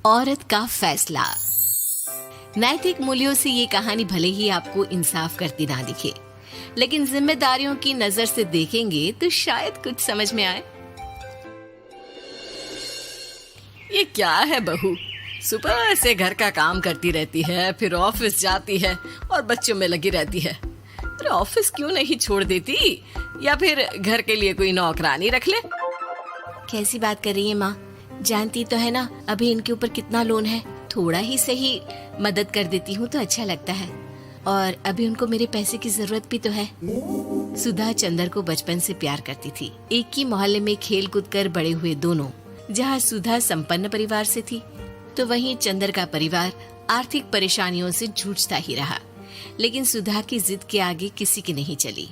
औरत का फैसला। नैतिक मूल्यों से ये कहानी भले ही आपको इंसाफ करती ना दिखे, लेकिन जिम्मेदारियों की नजर से देखेंगे तो शायद कुछ समझ में आए। ये क्या है बहू, सुबह से घर का काम करती रहती है, फिर ऑफिस जाती है और बच्चों में लगी रहती है। अरे ऑफिस क्यों नहीं छोड़ देती, या फिर घर के लिए कोई नौकरानी रख ले। कैसी बात कर रही है माँ? जानती तो है ना अभी इनके ऊपर कितना लोन है। थोड़ा ही सही मदद कर देती हूँ तो अच्छा लगता है, और अभी उनको मेरे पैसे की जरूरत भी तो है। सुधा चंदर को बचपन से प्यार करती थी। एक ही मोहल्ले में खेल कूद कर बड़े हुए दोनों। जहाँ सुधा संपन्न परिवार से थी तो वहीं चंदर का परिवार आर्थिक परेशानियों से जूझता ही रहा। लेकिन सुधा की जिद के आगे किसी की नहीं चली।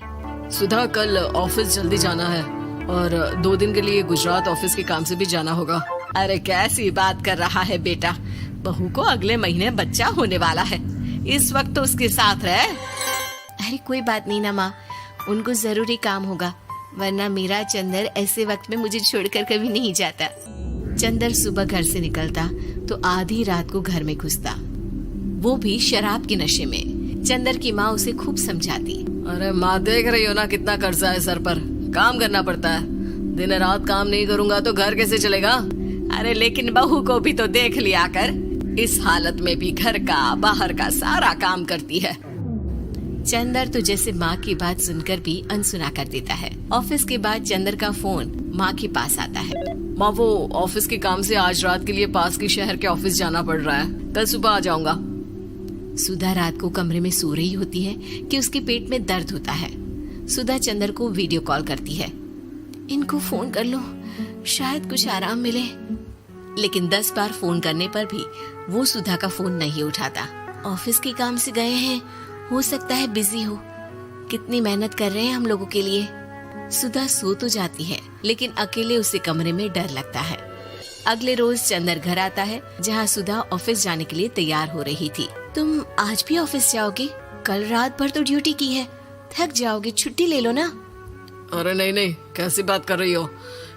सुधा, कल ऑफिस जल्दी जाना है और 2 दिन के लिए गुजरात ऑफिस के काम से भी जाना होगा। अरे कैसी बात कर रहा है बेटा, बहू को अगले महीने बच्चा होने वाला है, इस वक्त तो उसके साथ रहे। अरे कोई बात नहीं ना माँ, उनको जरूरी काम होगा, वरना मेरा चंदर ऐसे वक्त में मुझे छोड़कर कभी नहीं जाता। चंदर सुबह घर से निकलता तो आधी रात को घर में घुसता, वो भी शराब के नशे में। चंदर की माँ उसे खूब समझाती। अरे माँ, देख रही हो ना कितना कर्जा है सर पर, काम करना पड़ता है। दिन रात काम नहीं करूँगा तो घर कैसे चलेगा। अरे लेकिन बहू को भी तो देख लिया कर, इस हालत में भी घर का बाहर का सारा काम करती है। चंदर तो जैसे माँ की बात सुनकर भी अनसुना कर देता है। ऑफिस के बाद चंदर का फोन माँ के पास आता है। माँ, वो ऑफिस के काम से आज रात के लिए पास के शहर के ऑफिस जाना पड़ रहा है, कल सुबह आ जाऊंगा। सुधा रात को कमरे में सो रही होती है कि उसके पेट में दर्द होता है। सुधा चंदर को वीडियो कॉल करती है। इनको फोन कर लो, शायद कुछ आराम मिले। लेकिन 10 बार फोन करने पर भी वो सुधा का फोन नहीं उठाता। ऑफिस के काम से गए हैं, हो सकता है बिजी हो। कितनी मेहनत कर रहे हैं हम लोगों के लिए। सुधा सो तो जाती है, लेकिन अकेले उसे कमरे में डर लगता है। अगले रोज चंदर घर आता है, जहाँ सुधा ऑफिस जाने के लिए तैयार हो रही थी। तुम आज भी ऑफिस जाओगे? कल रात भर तो ड्यूटी की है, थक जाओगे, छुट्टी ले लो ना। अरे नहीं नहीं, कैसी बात कर रही हो,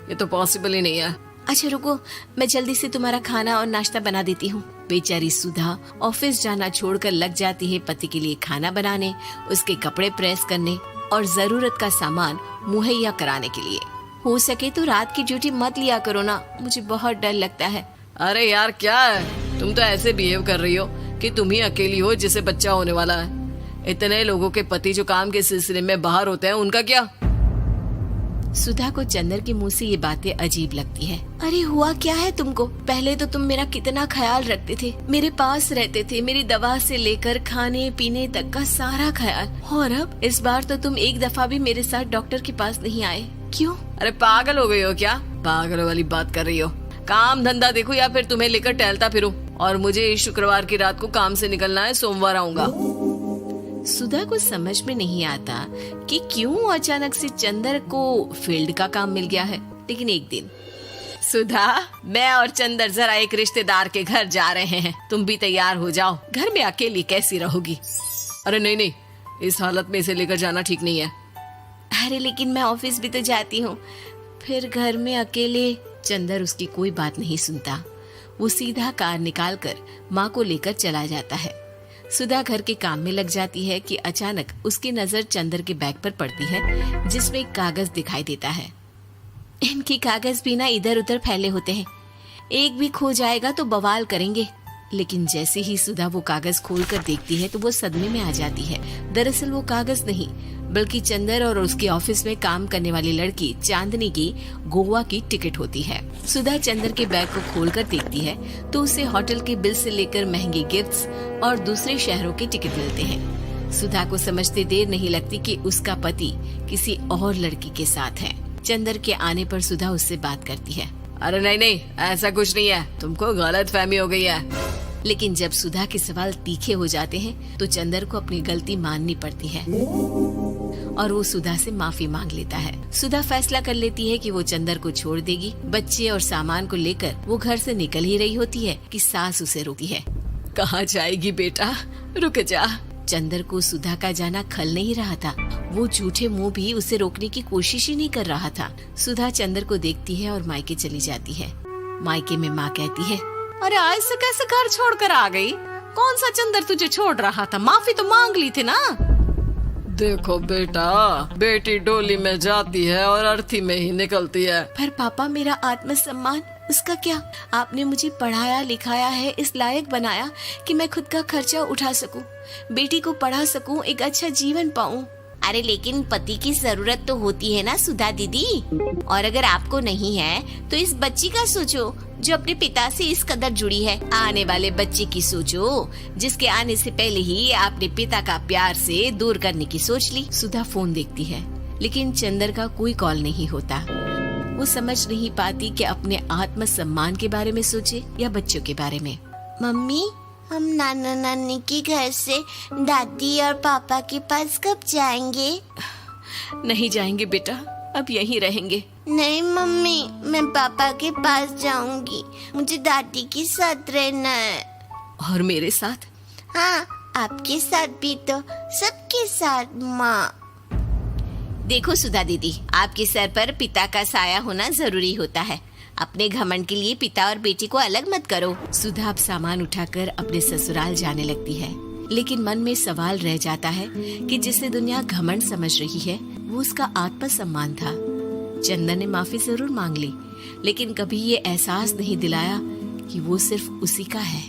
ये तो पॉसिबल ही नहीं है। अच्छा रुको, मैं जल्दी से तुम्हारा खाना और नाश्ता बना देती हूँ। बेचारी सुधा ऑफिस जाना छोड़कर लग जाती है पति के लिए खाना बनाने, उसके कपड़े प्रेस करने और जरूरत का सामान मुहैया कराने के लिए। हो सके तो रात की ड्यूटी मत लिया करो ना, मुझे बहुत डर लगता है। अरे यार क्या है, तुम तो ऐसे बिहेव कर रही हो कि तुम ही अकेली हो जिसे बच्चा होने वाला है। इतने लोगों के पति जो काम के सिलसिले में बाहर होते हैं, उनका क्या? सुधा को चंदर के मुंह से ये बातें अजीब लगती है। अरे हुआ क्या है तुमको? पहले तो तुम मेरा कितना ख्याल रखते थे, मेरे पास रहते थे, मेरी दवा से लेकर खाने पीने तक का सारा ख्याल। और अब इस बार तो तुम एक दफा भी मेरे साथ डॉक्टर के पास नहीं आए, क्यों? अरे पागल हो गई हो क्या? पागल वाली बात कर रही हो। काम धंधा देखो या फिर तुम्हें लेकर टहलता फिरो। और मुझे शुक्रवार की रात को काम से निकलना है, सोमवार आऊंगा। सुधा को समझ में नहीं आता कि क्यों अचानक से चंदर को फील्ड का काम मिल गया है। लेकिन एक दिन, सुधा, मैं और चंदर जरा एक रिश्तेदार के घर जा रहे हैं, तुम भी तैयार हो जाओ, घर में अकेली कैसी रहोगी। अरे नहीं नहीं, इस हालत में इसे लेकर जाना ठीक नहीं है। अरे लेकिन मैं ऑफिस भी तो जाती हूँ, फिर घर में अकेले। चंदर उसकी कोई बात नहीं सुनता। वो सीधा कार निकालकर माँ को लेकर चला जाता है। सुधा घर के काम में लग जाती है कि अचानक उसकी नजर चंदर के बैग पर पड़ती है, जिसमें एक कागज दिखाई देता है। इनके कागज भी ना इधर उधर फैले होते हैं, एक भी खो जाएगा तो बवाल करेंगे। लेकिन जैसे ही सुधा वो कागज खोलकर देखती है तो वो सदमे में आ जाती है। दरअसल वो कागज नहीं, बल्कि चंदर और उसके ऑफिस में काम करने वाली लड़की चांदनी की गोवा की टिकट होती है। सुधा चंदर के बैग को खोलकर देखती है तो उसे होटल के बिल से लेकर महंगे गिफ्ट्स और दूसरे शहरों के टिकट मिलते हैं। सुधा को समझते देर नहीं लगती कि उसका पति किसी और लड़की के साथ है। चंदर के आने पर सुधा उससे बात करती है। अरे नहीं नहीं, ऐसा कुछ नहीं है, तुमको गलत फहमी हो गई है। लेकिन जब सुधा के सवाल तीखे हो जाते हैं तो चंदर को अपनी गलती माननी पड़ती है और वो सुधा से माफी मांग लेता है। सुधा फैसला कर लेती है कि वो चंदर को छोड़ देगी। बच्चे और सामान को लेकर वो घर से निकल ही रही होती है कि सास उसे रोकती है। कहाँ जाएगी बेटा, रुक जा। चंदर को सुधा का जाना खल नहीं रहा था। वो झूठे मुंह भी उसे रोकने की कोशिश ही नहीं कर रहा था। सुधा चंदर को देखती है और मायके चली जाती है। मायके में माँ कहती है, अरे ऐसे कैसे घर छोड़कर आ गई? कौन सा चंदर तुझे छोड़ रहा था? माफी तो मांग ली थी ना। देखो बेटा, बेटी डोली में जाती है और अर्थी में ही निकलती है। पर पापा, मेरा आत्मसम्मान, उसका क्या? आपने मुझे पढ़ाया लिखाया है, इस लायक बनाया कि मैं खुद का खर्चा उठा सकूं, बेटी को पढ़ा सकूं, एक अच्छा जीवन पाऊं। अरे लेकिन पति की जरूरत तो होती है ना सुधा दीदी, और अगर आपको नहीं है तो इस बच्ची का सोचो जो अपने पिता से इस कदर जुड़ी है। आने वाले बच्चे की सोचो जिसके आने से पहले ही आपने पिता का प्यार से दूर करने की सोच ली। सुधा फोन देखती है लेकिन चंदर का कोई कॉल नहीं होता। वो समझ नहीं पाती कि अपने आत्मसम्मान के बारे में सोचे या बच्चों के बारे में। मम्मी, हम नाना नानी के घर से दादी और पापा के पास कब जाएंगे? नहीं जाएंगे बेटा, अब यहीं रहेंगे। नहीं मम्मी, मैं पापा के पास जाऊंगी, मुझे दादी के साथ रहना है। और मेरे साथ? हाँ, आपके साथ भी तो, सबके साथ माँ। देखो सुधा दीदी, आपके सर पर पिता का साया होना जरूरी होता है। अपने घमंड के लिए पिता और बेटी को अलग मत करो। सुधा अब सामान उठाकर अपने ससुराल जाने लगती है, लेकिन मन में सवाल रह जाता है कि जिसे दुनिया घमंड समझ रही है वो उसका आत्मसम्मान था। चंदन ने माफी जरूर मांग ली, लेकिन कभी ये एहसास नहीं दिलाया कि वो सिर्फ उसी का है।